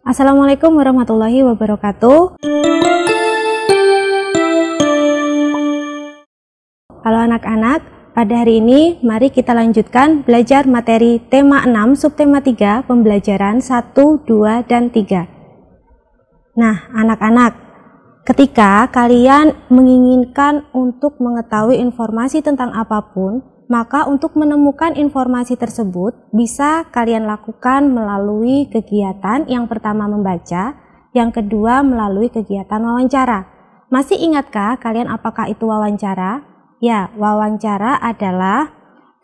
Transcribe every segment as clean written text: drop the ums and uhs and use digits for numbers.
Assalamualaikum warahmatullahi wabarakatuh. Halo anak-anak, pada hari ini mari kita lanjutkan belajar materi tema 6 subtema 3 pembelajaran 1, 2, dan 3. Nah anak-anak, ketika kalian menginginkan untuk mengetahui informasi tentang apapun, maka untuk menemukan informasi tersebut bisa kalian lakukan melalui kegiatan yang pertama membaca, yang kedua melalui kegiatan wawancara. Masih ingatkah kalian apakah itu wawancara? Ya, wawancara adalah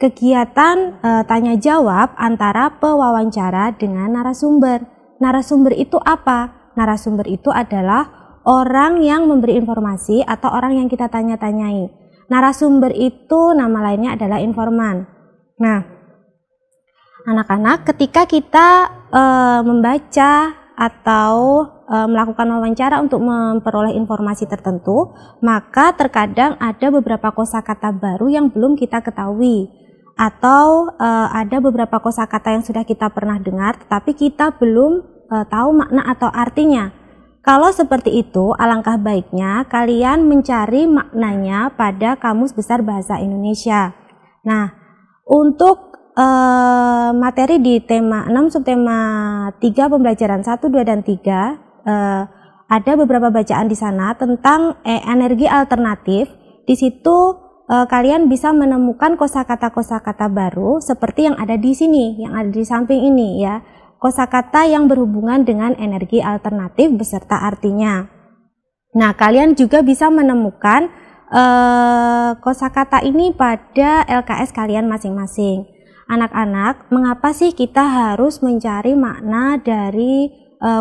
kegiatan tanya jawab antara pewawancara dengan narasumber. Narasumber itu apa? Narasumber itu adalah orang yang memberi informasi atau orang yang kita tanya-tanyai. Narasumber itu nama lainnya adalah informan. Nah, anak-anak, ketika kita membaca atau melakukan wawancara untuk memperoleh informasi tertentu, maka terkadang ada beberapa kosakata baru yang belum kita ketahui, atau ada beberapa kosakata yang sudah kita pernah dengar, tetapi kita belum tahu makna atau artinya. Kalau seperti itu, alangkah baiknya kalian mencari maknanya pada Kamus Besar Bahasa Indonesia. Nah, untuk materi di tema 6 subtema 3 pembelajaran 1, 2, dan 3, ada beberapa bacaan di sana tentang energi alternatif. Di situ kalian bisa menemukan kosakata-kosakata baru seperti yang ada di sini, yang ada di samping ini ya. Kosakata yang berhubungan dengan energi alternatif beserta artinya. Nah, kalian juga bisa menemukan kosakata ini pada LKS kalian masing-masing. Anak-anak, mengapa sih kita harus mencari makna dari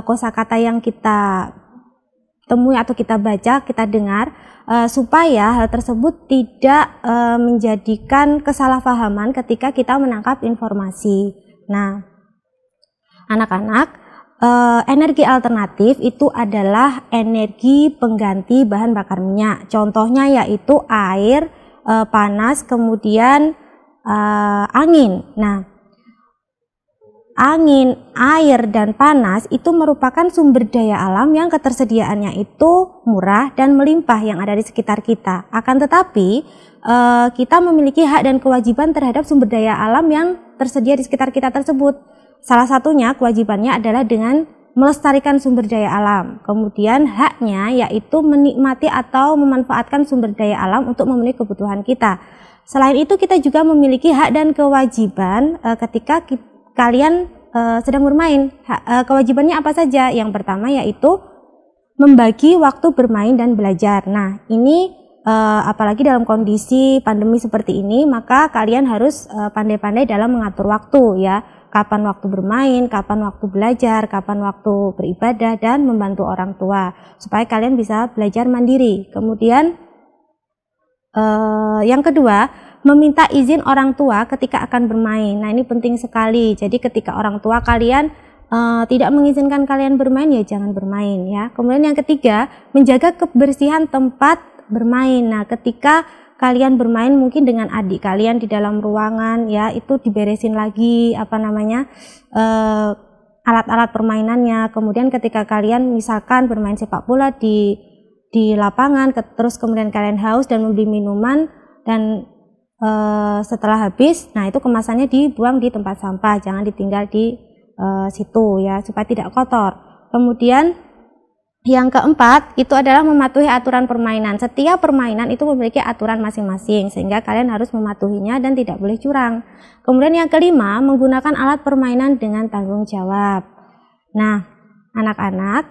kosakata yang kita temui atau kita baca, kita dengar, supaya hal tersebut tidak menjadikan kesalahpahaman ketika kita menangkap informasi. Nah, anak-anak, energi alternatif itu adalah energi pengganti bahan bakar minyak. Contohnya yaitu air, panas, kemudian angin. Nah, angin, air, dan panas itu merupakan sumber daya alam yang ketersediaannya itu murah dan melimpah yang ada di sekitar kita. Akan tetapi, kita memiliki hak dan kewajiban terhadap sumber daya alam yang tersedia di sekitar kita tersebut. Salah satunya kewajibannya adalah dengan melestarikan sumber daya alam. Kemudian haknya yaitu menikmati atau memanfaatkan sumber daya alam untuk memenuhi kebutuhan kita. Selain itu kita juga memiliki hak dan kewajiban ketika kalian sedang bermain. Kewajibannya apa saja? Yang pertama yaitu membagi waktu bermain dan belajar. Nah, ini apalagi dalam kondisi pandemi seperti ini, maka kalian harus pandai-pandai dalam mengatur waktu ya. Kapan waktu bermain, kapan waktu belajar, kapan waktu beribadah, dan membantu orang tua supaya kalian bisa belajar mandiri. Kemudian yang kedua, meminta izin orang tua ketika akan bermain. Nah, ini penting sekali. Jadi ketika orang tua kalian tidak mengizinkan kalian bermain, ya jangan bermain ya. Kemudian yang ketiga, menjaga kebersihan tempat bermain. Nah, ketika kalian bermain mungkin dengan adik kalian di dalam ruangan ya, itu diberesin lagi alat-alat permainannya. Kemudian ketika kalian misalkan bermain sepak bola di lapangan, terus kemudian kalian haus dan membeli minuman, dan setelah habis, nah itu kemasannya dibuang di tempat sampah, jangan ditinggal di situ ya, supaya tidak kotor. Kemudian yang keempat itu adalah mematuhi aturan permainan. Setiap permainan itu memiliki aturan masing-masing, sehingga kalian harus mematuhinya dan tidak boleh curang. Kemudian yang kelima, menggunakan alat permainan dengan tanggung jawab. Nah, anak-anak,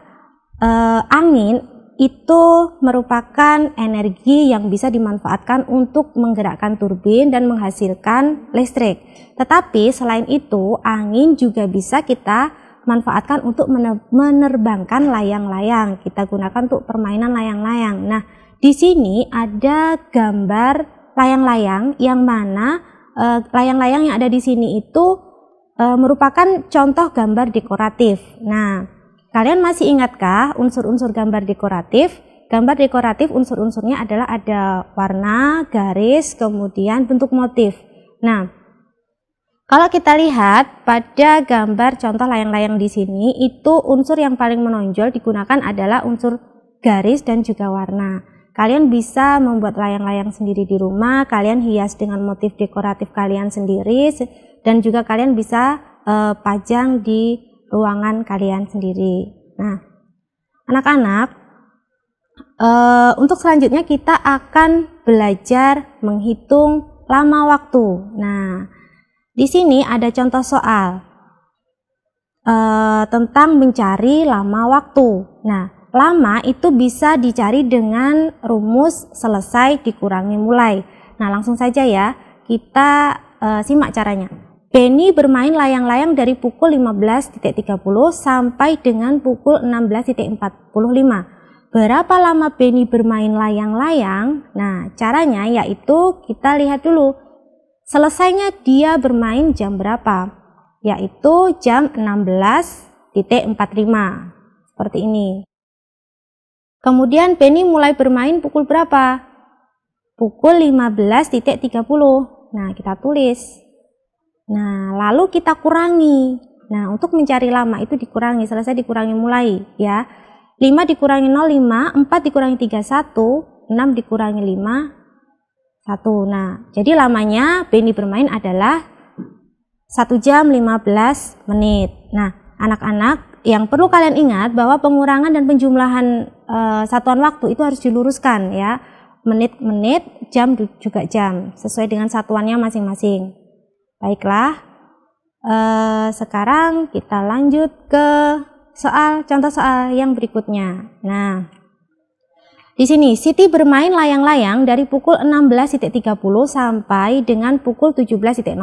angin itu merupakan energi yang bisa dimanfaatkan untuk menggerakkan turbin dan menghasilkan listrik. Tetapi selain itu, angin juga bisa kita manfaatkan untuk menerbangkan layang-layang. Kita gunakan untuk permainan layang-layang. Nah, di sini ada gambar layang-layang yang mana layang-layang yang ada di sini itu merupakan contoh gambar dekoratif. Nah, kalian masih ingatkah unsur-unsur gambar dekoratif? Gambar dekoratif unsur-unsurnya adalah ada warna, garis, kemudian bentuk motif. Nah, Kalau kita lihat pada gambar contoh layang-layang di sini, itu unsur yang paling menonjol digunakan adalah unsur garis dan juga warna. Kalian bisa membuat layang-layang sendiri di rumah, kalian hias dengan motif dekoratif kalian sendiri, dan juga kalian bisa pajang di ruangan kalian sendiri. Nah, anak-anak, untuk selanjutnya kita akan belajar menghitung lama waktu. Nah, di sini ada contoh soal tentang mencari lama waktu. Nah, lama itu bisa dicari dengan rumus selesai dikurangi mulai. Nah, langsung saja ya, kita simak caranya. Benny bermain layang-layang dari pukul 15.30 sampai dengan pukul 16.45. Berapa lama Benny bermain layang-layang? Nah, caranya yaitu kita lihat dulu. Selesainya dia bermain jam berapa? Yaitu jam 16.45. Seperti ini. Kemudian Benny mulai bermain pukul berapa? Pukul 15.30. Nah, kita tulis. Nah, lalu kita kurangi. Nah, untuk mencari lama itu dikurangi, selesai dikurangi mulai ya. 5 dikurangi 0, 5, 4 dikurangi 3, 1, 6 dikurangi 5, 1. Nah, jadi lamanya Benny bermain adalah 1 jam 15 menit. Nah, anak-anak, yang perlu kalian ingat bahwa pengurangan dan penjumlahan satuan waktu itu harus diluruskan ya. Menit-menit, jam juga jam, sesuai dengan satuannya masing-masing. Baiklah, sekarang kita lanjut ke contoh soal yang berikutnya. Nah, di sini Siti bermain layang-layang dari pukul 16.30 sampai dengan pukul 17.00.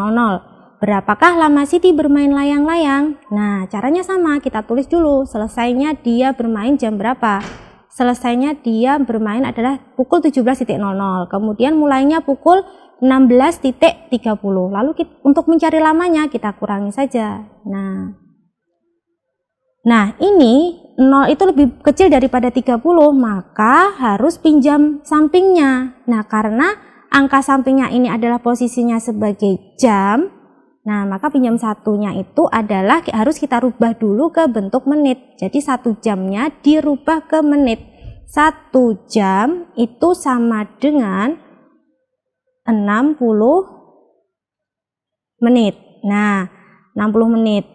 Berapakah lama Siti bermain layang-layang? Nah, caranya sama, kita tulis dulu. Selesainya dia bermain jam berapa? Selesainya dia bermain adalah pukul 17.00. Kemudian mulainya pukul 16.30. Lalu untuk mencari lamanya kita kurangi saja. Nah, ini 0 itu lebih kecil daripada 30, maka harus pinjam sampingnya. Nah, karena angka sampingnya ini adalah posisinya sebagai jam, nah maka pinjam satunya itu adalah harus kita rubah dulu ke bentuk menit. Jadi 1 jamnya dirubah ke menit. 1 jam itu sama dengan 60 menit. Nah, 60 menit.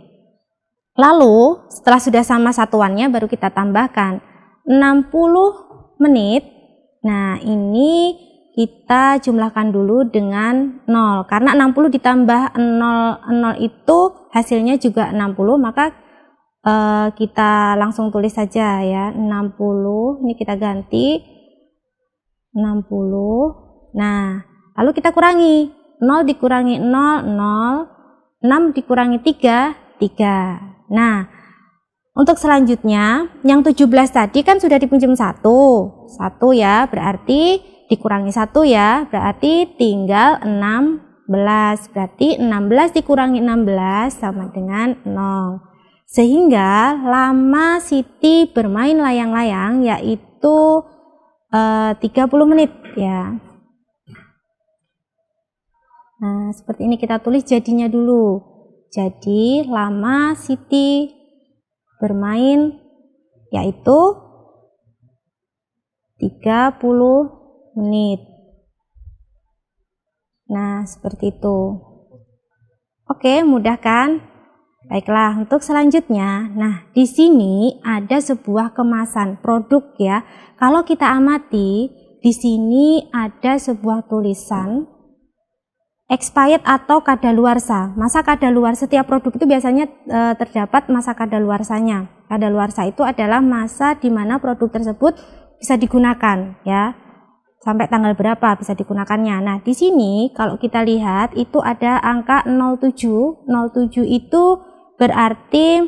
Lalu setelah sudah sama satuannya baru kita tambahkan 60 menit. Nah, ini kita jumlahkan dulu dengan 0. Karena 60 ditambah 0 itu hasilnya juga 60, maka kita langsung tulis saja ya. 60, ini kita ganti 60. Nah, lalu kita kurangi. 0 dikurangi 0, 0. 6 dikurangi 3, 3. Nah, untuk selanjutnya, yang 17 tadi kan sudah dipinjam 1 ya, berarti dikurangi 1 ya, berarti tinggal 16. Berarti 16 dikurangi 16 sama dengan 0. Sehingga lama Siti bermain layang-layang yaitu 30 menit ya. Nah, seperti ini kita tulis jadinya dulu. Jadi lama Siti bermain yaitu 30 menit. Nah, seperti itu. Oke, mudah kan? Baiklah, untuk selanjutnya, nah di sini ada sebuah kemasan produk ya. Kalau kita amati, di sini ada sebuah tulisan expired atau kadaluarsa. Masa kadaluarsa, setiap produk itu biasanya terdapat masa kadaluarsanya. Kadaluarsa itu adalah masa di mana produk tersebut bisa digunakan ya. Sampai tanggal berapa bisa digunakannya. Nah, di sini kalau kita lihat itu ada angka 07. 07 itu berarti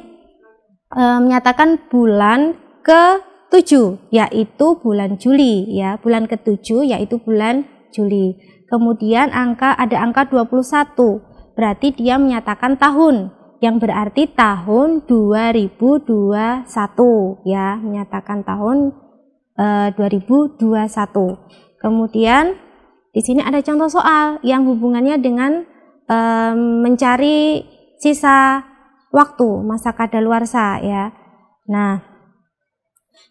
menyatakan bulan ke-7 yaitu bulan Juli ya. Bulan ke-7 yaitu bulan Juli. Kemudian ada angka 21, berarti dia menyatakan tahun, yang berarti tahun 2021 ya, menyatakan tahun 2021. Kemudian di sini ada contoh soal yang hubungannya dengan mencari sisa waktu masa kadaluarsa ya. Nah,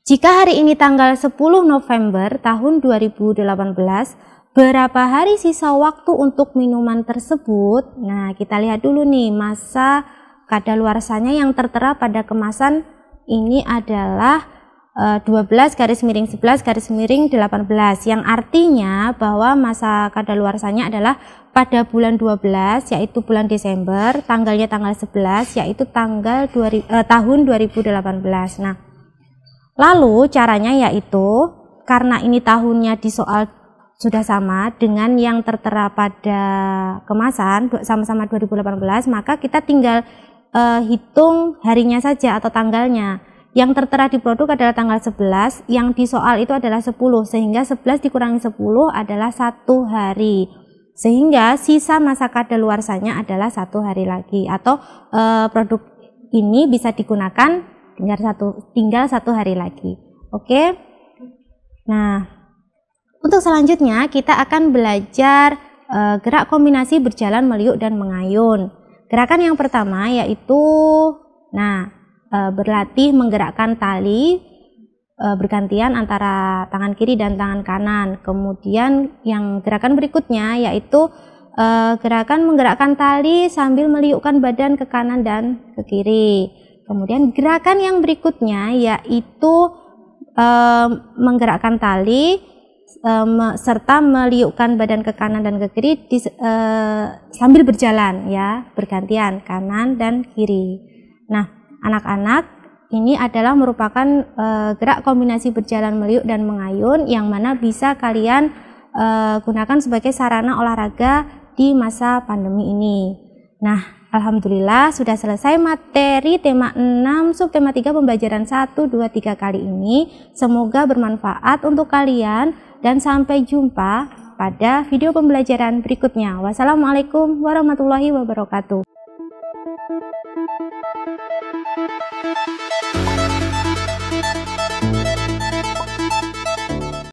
jika hari ini tanggal 10 November tahun 2018, berapa hari sisa waktu untuk minuman tersebut? Nah, kita lihat dulu nih, masa kadaluarsanya yang tertera pada kemasan ini adalah 12/11/18, yang artinya bahwa masa kadaluarsanya adalah pada bulan 12, yaitu bulan Desember, tanggalnya tanggal 11, yaitu tahun 2018. Nah, lalu caranya yaitu, karena ini tahunnya di soal sudah sama dengan yang tertera pada kemasan, sama-sama 2018, maka kita tinggal hitung harinya saja atau tanggalnya. Yang tertera di produk adalah tanggal 11, yang di soal itu adalah 10, sehingga 11 dikurangi 10 adalah 1 hari. Sehingga sisa masa kadaluarsanya adalah 1 hari lagi, atau produk ini bisa digunakan tinggal 1 hari lagi. Oke. Nah, untuk selanjutnya kita akan belajar gerak kombinasi berjalan, meliuk, dan mengayun. Gerakan yang pertama yaitu berlatih menggerakkan tali bergantian antara tangan kiri dan tangan kanan. Kemudian yang gerakan berikutnya yaitu gerakan menggerakkan tali sambil meliukkan badan ke kanan dan ke kiri. Kemudian gerakan yang berikutnya yaitu menggerakkan tali serta meliukkan badan ke kanan dan ke kiri sambil berjalan ya, bergantian kanan dan kiri. Nah, anak-anak, ini adalah merupakan gerak kombinasi berjalan, meliuk, dan mengayun yang mana bisa kalian gunakan sebagai sarana olahraga di masa pandemi ini. Nah, alhamdulillah sudah selesai materi tema 6 subtema 3 pembelajaran 1, 2, 3 kali ini. Semoga bermanfaat untuk kalian dan sampai jumpa pada video pembelajaran berikutnya. Wassalamualaikum warahmatullahi wabarakatuh.